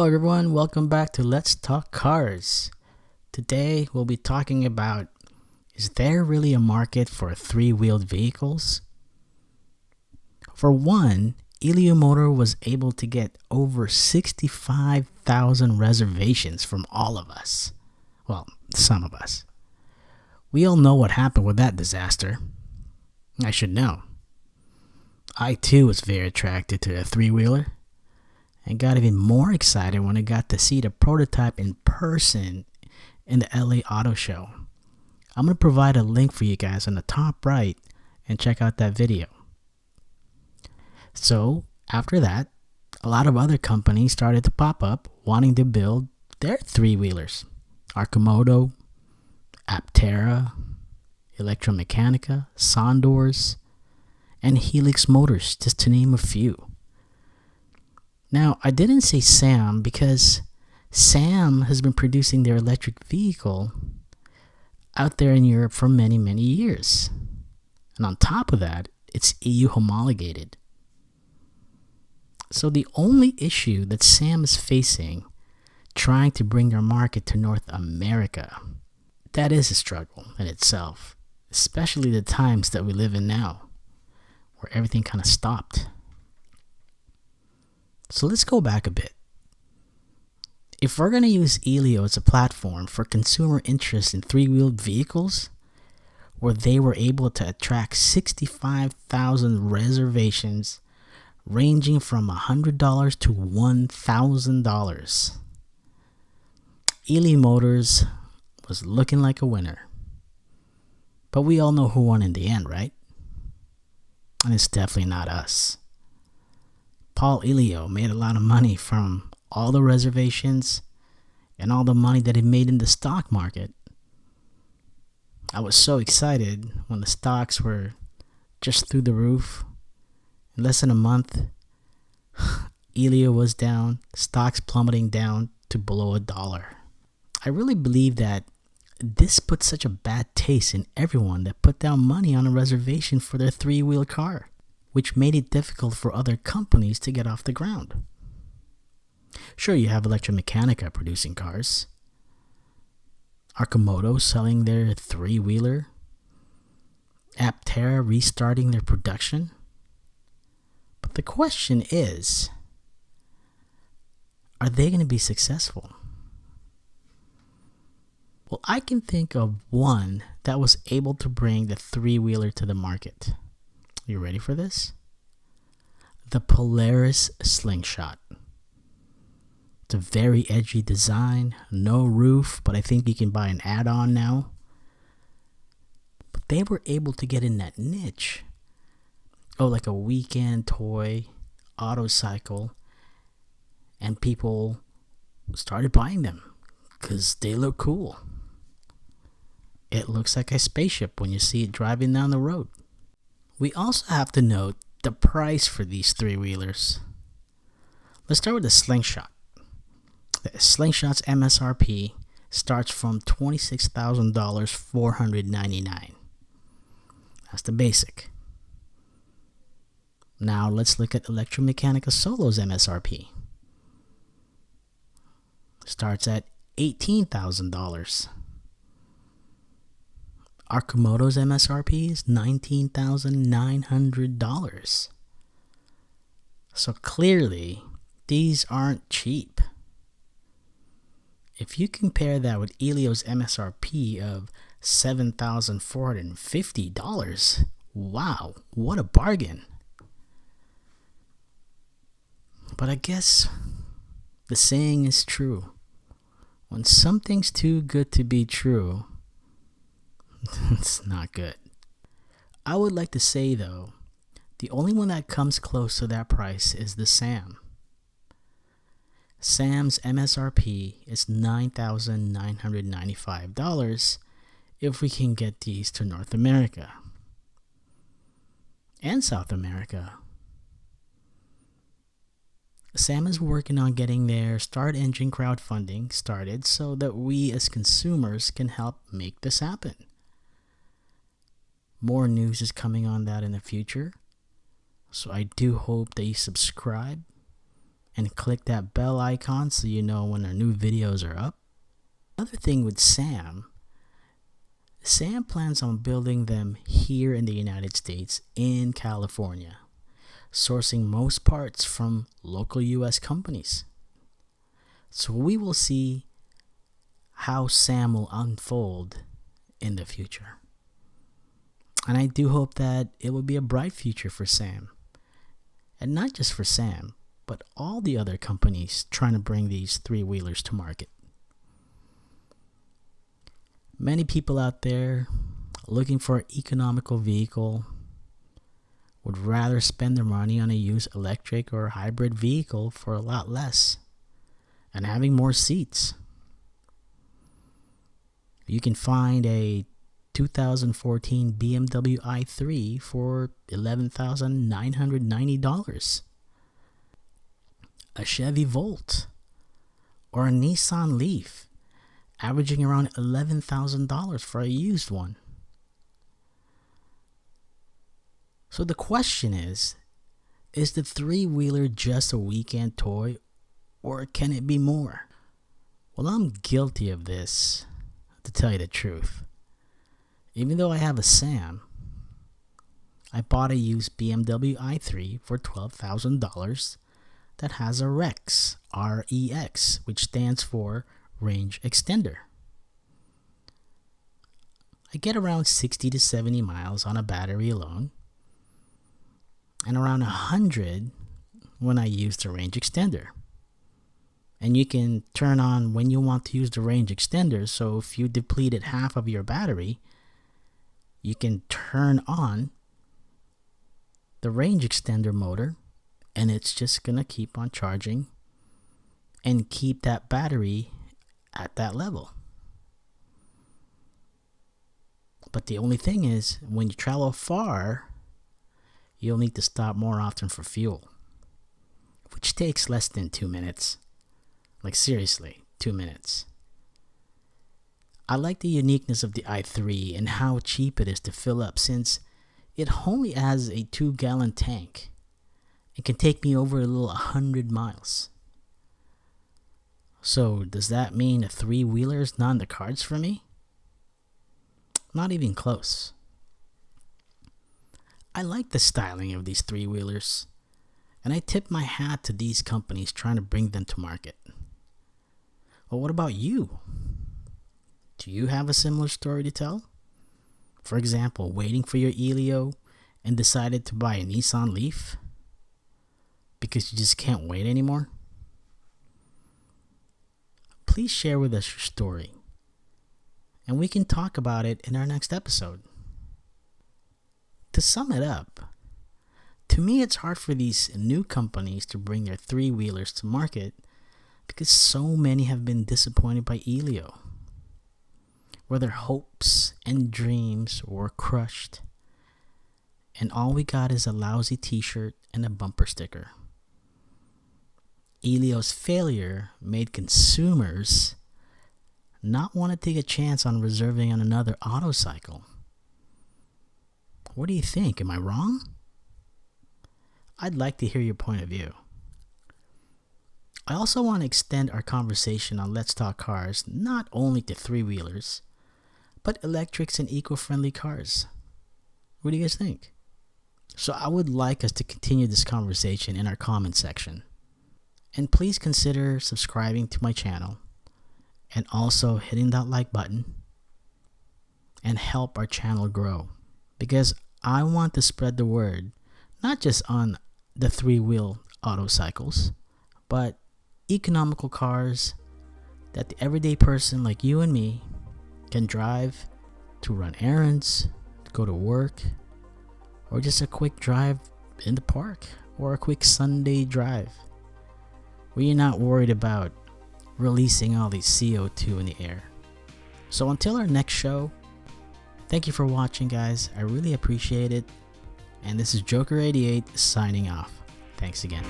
Hello everyone, welcome back to Let's Talk Cars. Today we'll be talking about, is there really a market for three-wheeled vehicles? For one, Elio Motors was able to get over 65,000 reservations from all of us. Well, some of us. We all know what happened with that disaster. I should know. I too was very attracted to a three-wheeler and got even more excited when I got to see the prototype in person in the LA Auto Show. I'm going to provide a link for you guys on the top right and check out that video. So after that, a lot of other companies started to pop up wanting to build their three-wheelers. Arcimoto, Aptera, Electromechanica, Sondors, and Helix Motors, just to name a few. Now, I didn't say Sam because Sam has been producing their electric vehicle out there in Europe for many, many years. And on top of that, it's EU homologated. So the only issue that Sam is facing trying to bring their market to North America, that is a struggle in itself, especially the times that we live in now, where everything kind of stopped. So let's go back a bit. If we're going to use Elio as a platform for consumer interest in three-wheeled vehicles, where they were able to attract 65,000 reservations ranging from $100 to $1,000, Elio Motors was looking like a winner. But we all know who won in the end, right? And it's definitely not us. Paul Elio made a lot of money from all the reservations and all the money that he made in the stock market. I was so excited when the stocks were just through the roof. In less than a month, Elio was down, stocks plummeting down to below $1. I really believe that this put such a bad taste in everyone that put down money on a reservation for their three-wheel car, which made it difficult for other companies to get off the ground. Sure, you have Electromechanica producing cars, Arcimoto selling their three-wheeler, Aptera restarting their production. But the question is, are they going to be successful? Well, I can think of one that was able to bring the three-wheeler to the market. You ready for this? The Polaris Slingshot. It's a very edgy design, no roof, but I think you can buy an add-on now. But they were able to get in that niche. Oh, like a weekend toy, Autocycle, and people started buying them because they look cool. It looks like a spaceship when you see it driving down the road. We also have to note the price for these three-wheelers. Let's start with the Slingshot. The Slingshot's MSRP starts from $26,499. That's the basic. Now let's look at Electromechanica Solo's MSRP. Starts at $18,000. Arcimoto's MSRP is $19,900. So clearly, these aren't cheap. If you compare that with Elio's MSRP of $7,450, wow, what a bargain. But I guess the saying is true. When something's too good to be true, it's not good. I would like to say though, the only one that comes close to that price is the Sam. Sam's MSRP is $9,995 if we can get these to North America and South America. Sam is working on getting their Start Engine crowdfunding started so that we as consumers can help make this happen. More news is coming on that in the future, so I do hope that you subscribe and click that bell icon so you know when our new videos are up. Another thing with Sam plans on building them here in the United States in California, sourcing most parts from local US companies. So we will see how Sam will unfold in the future. And I do hope that it will be a bright future for Sam. And not just for Sam, but all the other companies trying to bring these three-wheelers to market. Many people out there looking for an economical vehicle would rather spend their money on a used electric or hybrid vehicle for a lot less and having more seats. You can find a 2014 BMW i3 for $11,990. A Chevy Volt or a Nissan Leaf averaging around $11,000 for a used one. So the question is the three-wheeler just a weekend toy, or can it be more? Well, I'm guilty of this, to tell you the truth. Even though I have a Sam, I bought a used BMW i3 for $12,000 that has a REX, R-E-X, which stands for Range Extender. I get around 60 to 70 miles on a battery alone, and around 100 when I use the range extender. And you can turn on when you want to use the range extender, so if you depleted half of your battery, you can turn on the range extender motor, and it's just gonna keep on charging and keep that battery at that level. But the only thing is, when you travel far, you'll need to stop more often for fuel, which takes less than 2 minutes. Like seriously, 2 minutes. I like the uniqueness of the i3 and how cheap it is to fill up, since it only has a 2-gallon tank. It can take me over a little 100 miles. So does that mean a three-wheeler is not in the cards for me? Not even close. I like the styling of these three-wheelers, and I tip my hat to these companies trying to bring them to market. But what about you? Do you have a similar story to tell? For example, waiting for your Elio and decided to buy a Nissan Leaf because you just can't wait anymore? Please share with us your story, and we can talk about it in our next episode. To sum it up, to me it's hard for these new companies to bring their three-wheelers to market because so many have been disappointed by Elio, where their hopes and dreams were crushed, and all we got is a lousy t-shirt and a bumper sticker. Elio's failure made consumers not want to take a chance on reserving on another Autocycle. What do you think? Am I wrong? I'd like to hear your point of view. I also want to extend our conversation on Let's Talk Cars not only to three-wheelers, but electrics and eco-friendly cars. What do you guys think? So I would like us to continue this conversation in our comment section. And please consider subscribing to my channel and also hitting that like button and help our channel grow, because I want to spread the word not just on the three-wheel Autocycles, but economical cars that the everyday person like you and me can drive to run errands, to go to work, or just a quick drive in the park, or a quick Sunday drive where you're not worried about releasing all these CO2 in the air. So until our next show, thank you for watching, guys. I really appreciate it. And this is Joker88 signing off. Thanks again.